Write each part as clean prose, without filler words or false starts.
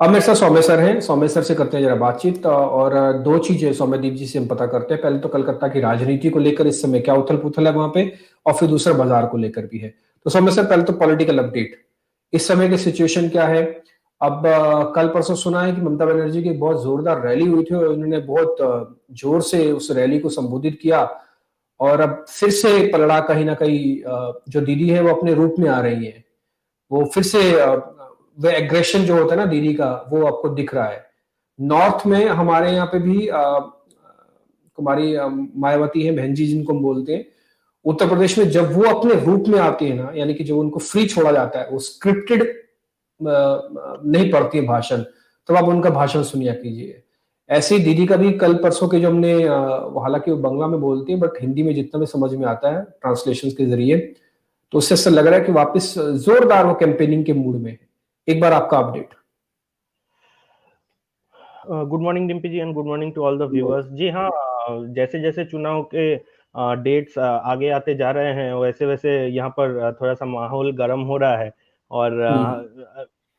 अब मेरे साथ सौम्य सर हैं। सौम्य सर से करते हैं जरा बातचीत। और दो चीजें सौम्यदीप जी से हम पता करते हैं। पहले तो कलकत्ता की राजनीति को लेकर इस समय क्या उथल पुथल है वहां पे, और फिर दूसरा बाजार को लेकर भी है। तो सौम्य सर, पहले तो पॉलिटिकल अपडेट, इस समय की सिचुएशन क्या है? अब कल परसों सुना है कि ममता बनर्जी की बहुत जोरदार रैली हुई थी और इन्होंने बहुत जोर से उस रैली को संबोधित किया। और अब फिर से पलड़ा कहीं ना कहीं, जो दीदी है वो अपने रूप में आ रही है। वो फिर से वो एग्रेशन जो होता है ना दीदी का, वो आपको दिख रहा है। नॉर्थ में हमारे यहाँ पे भी कुमारी मायावती है, बहन जी जिनको हम बोलते हैं। उत्तर प्रदेश में जब वो अपने रूप में आती है ना, यानी कि जब उनको फ्री छोड़ा जाता है, वो स्क्रिप्टेड नहीं पढ़ती है भाषण, तब आप उनका भाषण सुनिया कीजिए। ऐसे ही दीदी का भी कल परसों के जो हमने हालांकि वो बंगला में बोलती है, बट हिंदी में जितना भी समझ में आता है ट्रांसलेशन के जरिए, तो उससे ऐसा लग रहा है कि वापस जोरदार वो कैंपेनिंग के मूड में है। एक बार आपका update. Good morning Dimpy ji and good morning to all the viewers. जी हाँ, जैसे जैसे चुनाव के डेट्स आगे आते जा रहे हैं वैसे वैसे यहाँ पर थोड़ा सा माहौल गर्म हो रहा है। और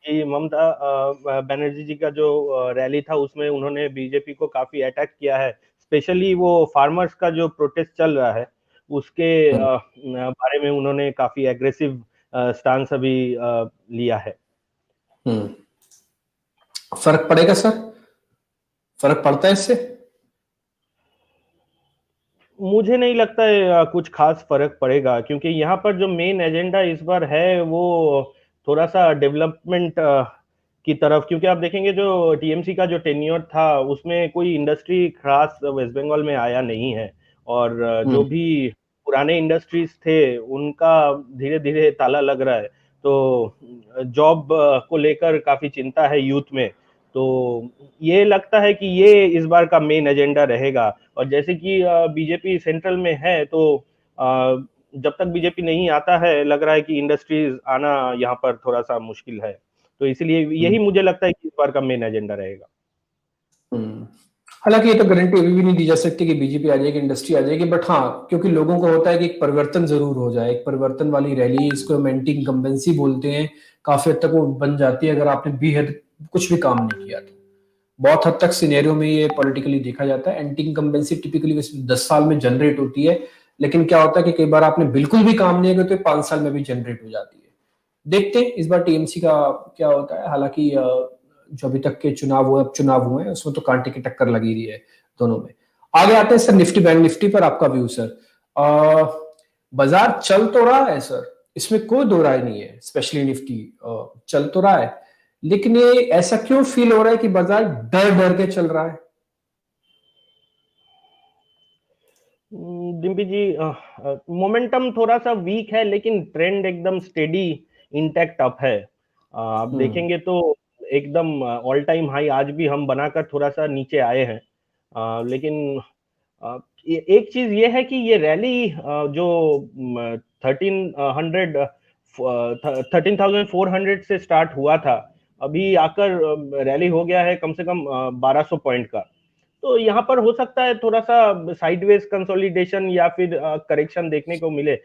ये ममता बनर्जी जी का जो रैली था उसमें उन्होंने बीजेपी को काफी अटैक किया है। स्पेशली वो फार्मर्स का जो प्रोटेस्ट चल रहा है उसके बारे में उन्होंने काफी एग्रेसिव स्टांस अभी लिया है। फर्क पड़ेगा सर? फर्क पड़ता है इससे? मुझे नहीं लगता है कुछ खास फर्क पड़ेगा, क्योंकि यहाँ पर जो मेन एजेंडा इस बार है वो थोड़ा सा डेवलपमेंट की तरफ, क्योंकि आप देखेंगे जो टीएमसी का जो टेन्योर था उसमें कोई इंडस्ट्री खास वेस्ट बंगाल में आया नहीं है। और जो भी पुराने इंडस्ट्रीज थे उनका धीरे धीरे ताला लग रहा है। तो जॉब को लेकर काफी चिंता है यूथ में। तो ये लगता है कि ये इस बार का मेन एजेंडा रहेगा। और जैसे कि बीजेपी सेंट्रल में है तो जब तक बीजेपी नहीं आता है लग रहा है कि इंडस्ट्रीज आना यहाँ पर थोड़ा सा मुश्किल है। तो इसलिए यही मुझे लगता है कि इस बार का मेन एजेंडा रहेगा। हालांकि ये तो गारंटी अभी भी नहीं दी जा सकती कि बीजेपी आ जाएगी, इंडस्ट्री आ जाएगी, बट हाँ, क्योंकि लोगों को होता है कि एक परिवर्तन जरूर हो जाए। एक परिवर्तन वाली रैली, इसको हम एंटी इनकम्बेंसी बोलते हैं, काफी हद तक वो बन जाती है अगर आपने बेहद कुछ भी काम नहीं किया तो। बहुत हद तक सिनेरियो में ये पॉलिटिकली देखा जाता है। एंटी इनकम्बेंसी टिपिकली 10 साल में जनरेट होती है, लेकिन क्या होता है कि कई बार आपने बिल्कुल भी काम नहीं किया तो 5 साल में भी जनरेट हो जाती है। देखते हैं इस बार टीएमसी का क्या होता है। हालांकि जो अभी तक के चुनाव हुए, अब चुनाव हुए हैं, उसमें तो कांटे की टक्कर लगी रही है दोनों में। आगे आते हैं सर निफ्टी बैंक निफ्टी पर आपका व्यू सर। बाजार चल तो रहा है सर, इसमें कोई दो राय नहीं है। स्पेशली निफ्टी चल तो रहा है, लेकिन ये ऐसा क्यों फील हो रहा है कि बाजार डर डर के चल रहा है? डिम्पी जी, मोमेंटम थोड़ा सा वीक है लेकिन ट्रेंड एकदम स्टेडी इंटैक्ट अप है। आप देखेंगे तो एकदम ऑल टाइम हाई आज भी हम बनाकर थोड़ा सा नीचे आए हैं। लेकिन एक चीज ये है कि ये रैली जो 1300 13,400 से स्टार्ट हुआ था, अभी आकर रैली हो गया है कम से कम 1200 पॉइंट का। तो यहाँ पर हो सकता है थोड़ा सा साइडवेज कंसोलिडेशन या फिर करेक्शन देखने को मिले।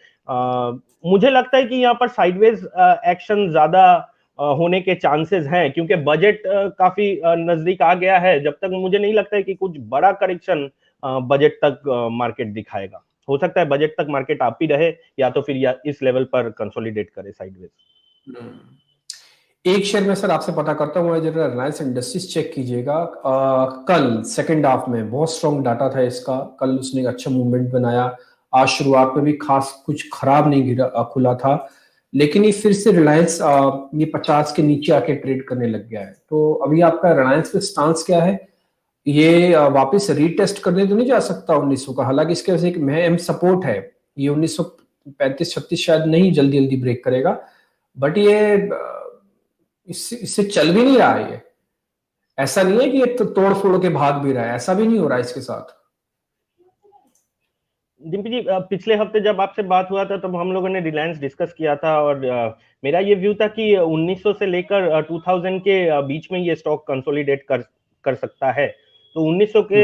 मुझे लगता है कि यहाँ पर साइडवेज एक्शन ज्यादा होने के चांसेस हैं, क्योंकि बजट काफी नजदीक आ गया है। जब तक मुझे नहीं लगता है कि कुछ बड़ा करेक्शन बजट तक मार्केट दिखाएगा। हो सकता है बजट तक मार्केट आप ही रहे या तो फिर या इस लेवल पर कंसोलिडेट करे साइडवेज। एक शेयर में सर आपसे पता करता हूँ, जरा रिलायंस इंडस्ट्रीज चेक कीजिएगा। कल सेकंड हाफ में बहुत स्ट्रॉन्ग डाटा था इसका, कल उसने एक अच्छा मूवमेंट बनाया। आज शुरुआत में भी खास कुछ खराब नहीं गिरा, खुला था, लेकिन ये फिर से रिलायंस ये 50 के नीचे आके ट्रेड करने लग गया है। तो अभी आपका रिलायंस पे स्टांस क्या है? ये वापस रीटेस्ट करने तो नहीं जा सकता 1900 का? हालांकि इसके वजह से एक महम सपोर्ट है। ये 1935-36 शायद नहीं जल्दी जल्दी ब्रेक करेगा, बट ये इससे चल भी नहीं रहा है। ये ऐसा नहीं है कि ये तो तोड़ फोड़ के भाग भी रहा है, ऐसा भी नहीं हो रहा है इसके साथ। डिम्पी जी, पिछले हफ्ते जब आपसे बात हुआ था तब हम लोगों ने रिलायंस डिस्कस किया था और मेरा ये व्यू था कि 1900 से लेकर 2000 के बीच में ये स्टॉक कंसोलिडेट कर सकता है। तो 1900 के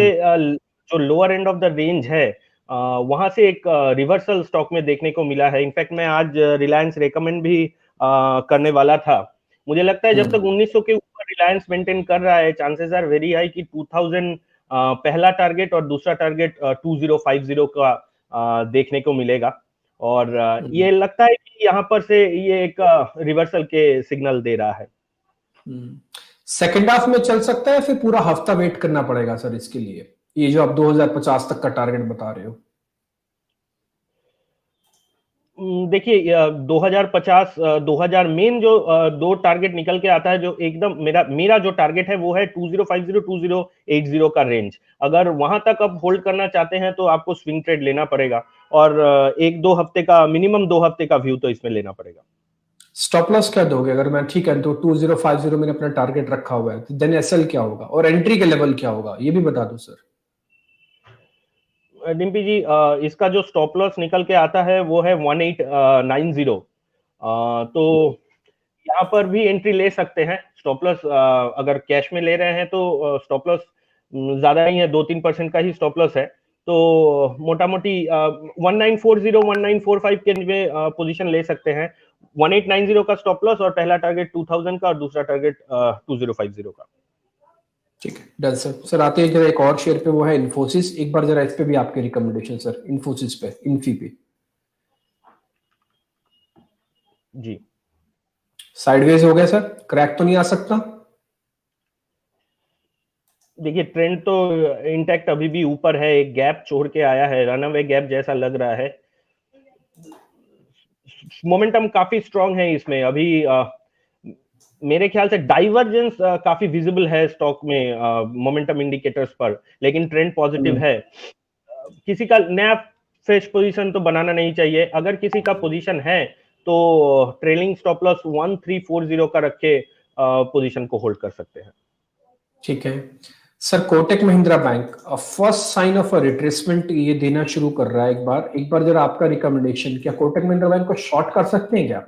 जो lower end of the range है वहां से एक रिवर्सल स्टॉक में देखने को मिला है। इनफैक्ट मैं आज रिलायंस रेकमेंड भी करने वाला था। मुझे लगता है जब तक 1900 के ऊपर रिलायंस मेंटेन कर रहा है, चांसेस आर वेरी हाई कि 2000 पहला टारगेट और दूसरा टारगेट 2050 का देखने को मिलेगा। और ये लगता है कि यहाँ पर से ये एक रिवर्सल के सिग्नल दे रहा है। सेकेंड हाफ में चल सकता है, फिर पूरा हफ्ता वेट करना पड़ेगा सर इसके लिए, ये जो आप 2050 तक का टारगेट बता रहे हो? देखिए 2050 2000 मेन जो दो टारगेट निकल के आता है, जो एकदम मेरा जो टारगेट है वो है 2050 2080 का रेंज। अगर वहां तक आप होल्ड करना चाहते हैं तो आपको स्विंग ट्रेड लेना पड़ेगा, और एक दो हफ्ते का, मिनिमम 2 हफ्ते का व्यू तो इसमें लेना पड़ेगा। स्टॉप लॉस क्या दोगे अगर मैं, ठीक है तो 2050 मैंने अपना टारगेट रखा हुआ है, तो देन एसएल क्या होगा और एंट्री के लेवल क्या होगा, ये भी बता दो सर। डिम्पी जी, इसका जो स्टॉप लॉस निकल के आता है वो है 1890। तो यहाँ पर भी एंट्री ले सकते हैं। स्टॉप लॉस अगर कैश में ले रहे हैं तो स्टॉप लॉस ज्यादा नहीं है, 2-3% का ही स्टॉप लॉस है। तो मोटा मोटी 1940 1945 के में पोजीशन ले सकते हैं। 1890 का स्टॉप लॉस और पहला टारगेट 2000 का और दूसरा टारगेट 2050 का। ठीक है डन सर। सर आते हैं जरा एक और शेयर पे, वो है इन्फोसिस। एक बार जरा इस पे भी आपके रिकमेंडेशन सर, इन्फोसिस पे, इन्फी पे। जी, साइडवेज हो गया सर, क्रैक तो नहीं आ सकता? देखिए ट्रेंड तो इंटैक्ट अभी भी ऊपर है, एक गैप छोड़ के आया है, रनअवे गैप जैसा लग रहा है। मोमेंटम काफी स्ट्रांग है इसमें अभी। मेरे ख्याल से डाइवर्जेंस काफी विजिबल है स्टॉक में मोमेंटम इंडिकेटर्स पर, लेकिन ट्रेंड पॉजिटिव है। किसी का नया फ्रेश पोजीशन तो बनाना नहीं चाहिए। अगर किसी का पोजीशन है तो ट्रेलिंग स्टॉप लॉस 1340 का रख के पोजीशन को होल्ड कर सकते हैं। ठीक है sir. Kotak Mahindra bank first sign of a retracement ये देना शुरू कर रहा है। एक बार जरा आपका रिकमेंडेशन, क्या कोटक महिंद्रा बैंक को शॉर्ट कर सकते हैं क्या?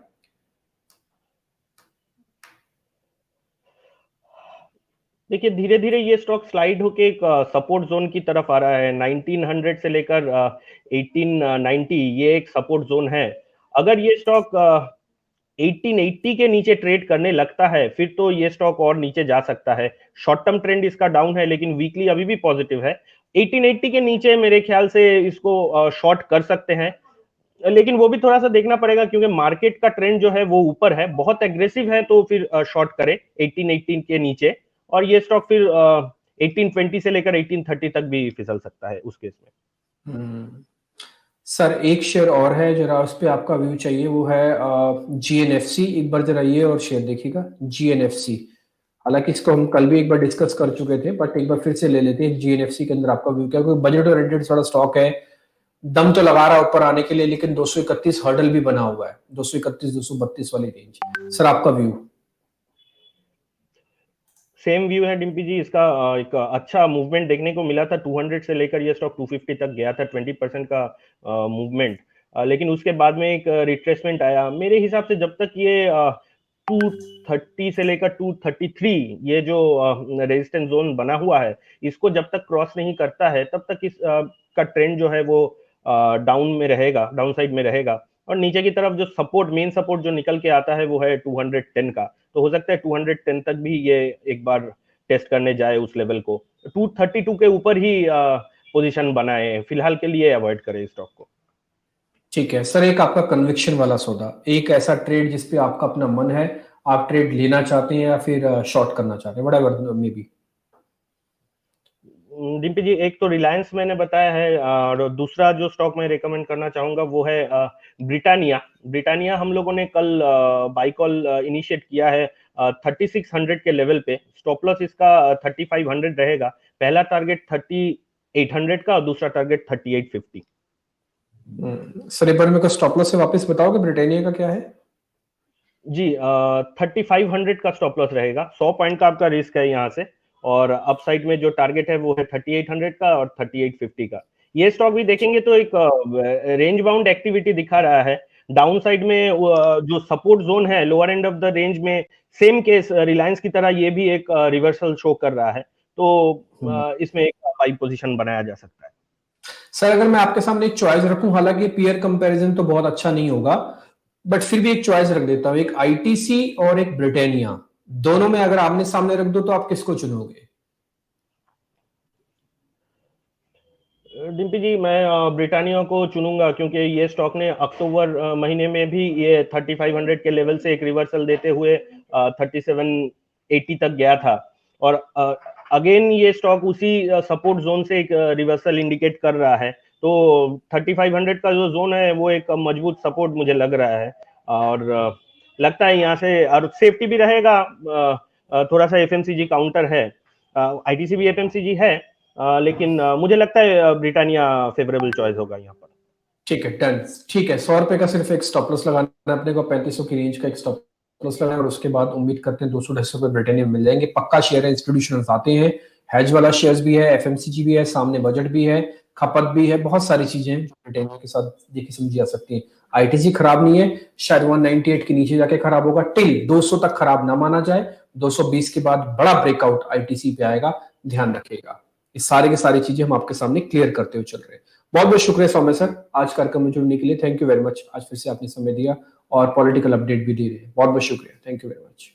देखिए धीरे धीरे ये स्टॉक स्लाइड होके एक सपोर्ट जोन की तरफ आ रहा है। 1900 से लेकर 1890 ये एक सपोर्ट जोन है। अगर ये स्टॉक 1880 के नीचे ट्रेड करने लगता है फिर तो ये स्टॉक और नीचे जा सकता है। शॉर्ट टर्म ट्रेंड इसका डाउन है, लेकिन वीकली अभी भी पॉजिटिव है। 1880 के नीचे मेरे ख्याल से इसको शॉर्ट कर सकते हैं, लेकिन वो भी थोड़ा सा देखना पड़ेगा क्योंकि मार्केट का ट्रेंड जो है वो ऊपर है, बहुत एग्रेसिव है तो फिर शॉर्ट करे 1818 के नीचे, और ये स्टॉक फिर 1820 से लेकर 1830 तक भी फिसल सकता है उस केस में। सर एक शेयर और है, जरा उस पर आपका व्यू चाहिए, वो है जीएनएफसी। एक बार जरा ये और शेयर देखिएगा, जीएनएफसी। हालांकि इसको हम कल भी एक बार डिस्कस कर चुके थे, बट एक बार फिर से ले लेते हैं जीएनएफसी के अंदर आपका व्यू क्या, क्योंकि बजट ओरिएंटेड थोड़ा स्टॉक है, दम तो लगा रहा है ऊपर आने के लिए, लेकिन 231 हर्डल भी बना हुआ है, 231 232 वाली रेंज। सर आपका व्यू? सेम व्यू है डिम्पी जी। इसका एक अच्छा मूवमेंट देखने को मिला था, 200 से लेकर ये स्टॉक 250 तक गया था, 20% का मूवमेंट। लेकिन उसके बाद में एक रिट्रेसमेंट आया। मेरे हिसाब से जब तक ये 230 से लेकर 233 ये जो रेजिस्टेंस जोन बना हुआ है, इसको जब तक क्रॉस नहीं करता है तब तक इस का ट्रेंड जो है वो डाउन में रहेगा, डाउन साइड में रहेगा। और नीचे की तरफ जो सपोर्ट, मेन सपोर्ट जो निकल के आता है वो है 210 का, तो हो सकता है 210 तक भी ये एक बार टेस्ट करने जाए उस लेवल को। 232 के ऊपर ही पोजीशन बनाए, फिलहाल के लिए अवॉइड करें स्टॉक को। ठीक है सर। एक आपका कन्विक्शन वाला सौदा, एक ऐसा ट्रेड जिसपे आपका अपना मन है, आप ट्रेड लेना चाहते हैं या फिर शॉर्ट करना चाहते हैं, व्हाटएवर मे बी। डिम्पी जी, एक तो रिलायंस मैंने बताया है, और दूसरा जो स्टॉक मैं रेकमेंड करना चाहूंगा वो है ब्रिटानिया। ब्रिटानिया हम लोगों ने कल बाई कॉल इनिशिएट किया है 3600 के लेवल पे। स्टॉप लॉस इसका 3500 रहेगा। पहला टारगेट 3800 का और दूसरा टारगेट 3850। सर एक बार मेरे को स्टॉप लॉस से वापस बताओगे, ब्रिटानिया का क्या है? जी 3500 का स्टॉप लॉस रहेगा। 100 पॉइंट का आपका रिस्क है यहाँ से, और अपसाइड में जो टारगेट है वो है 3800 का और 3850 का। ये स्टॉक भी देखेंगे तो एक रेंज बाउंड एक्टिविटी दिखा रहा है। डाउन साइड में जो सपोर्ट जोन है lower end of the range में, सेम केस रिलायंस की तरह ये भी एक रिवर्सल शो कर रहा है, तो इसमें एक बाई पोजीशन बनाया जा सकता है। सर अगर मैं आपके सामने एक चॉइस रखूं, हालांकि पीयर कंपैरिजन तो बहुत अच्छा नहीं होगा, बट फिर भी एक चॉइस रख देता हूं, एक आईटीसी और एक ब्रिटानिया, दोनों में अगर आमने सामने रख दो तो आप किसको चुनोगे? डिम्पी जी, मैं ब्रिटानिया को चुनूंगा, क्योंकि ये स्टॉक ने अक्टूबर महीने में भी ये 3500 के लेवल से एक रिवर्सल देते हुए 3780 तक गया था, और अगेन ये स्टॉक उसी सपोर्ट जोन से एक रिवर्सल इंडिकेट कर रहा है। तो 3500 का जो जोन है वो एक मजबूत सपोर्ट मुझे लग रहा है, और लगता है यहाँ से, और सेफ्टी भी रहेगा। थोड़ा सा एफएमसीजी काउंटर है, आईटीसी भी एफएमसीजी है, लेकिन मुझे लगता है ब्रिटानिया फेवरेबल चॉइस होगा यहाँ पर। ठीक है, डन। ठीक है, 100 रुपए का सिर्फ एक स्टॉप लॉस लगाना है अपने को, 3500 की रेंज का एक स्टॉप लॉस लगाना है, और उसके बाद उम्मीद करते हैं 200-250 रुपए ब्रिटानिया मिल जाएंगे। पक्का शेयर है, इंस्टीट्यूशनल आते हैं, हैज वाला शेयर्स भी है, एफएमसीजी भी है, सामने बजट भी है, खपत भी है, बहुत सारी चीजें हैं जो ब्रिटानिया के साथ देखी समझी जा सकती है। आईटीसी खराब नहीं है, शायद 198 के नीचे जाके खराब होगा, टिल 200 तक खराब ना माना जाए, 220 के बाद बड़ा ब्रेकआउट आईटीसी पे आएगा, ध्यान रखिएगा। ये सारी की सारी चीजें हम आपके सामने क्लियर करते हुए चल रहे हैं। बहुत बहुत शुक्रिया सौम्य सर, आज कार्यक्रम में जुड़ने के लिए। थैंक यू वेरी मच, आज फिर से आपने समय दिया और पॉलिटिकल अपडेट भी दे रहे हैं। बहुत बहुत शुक्रिया, थैंक यू वेरी मच।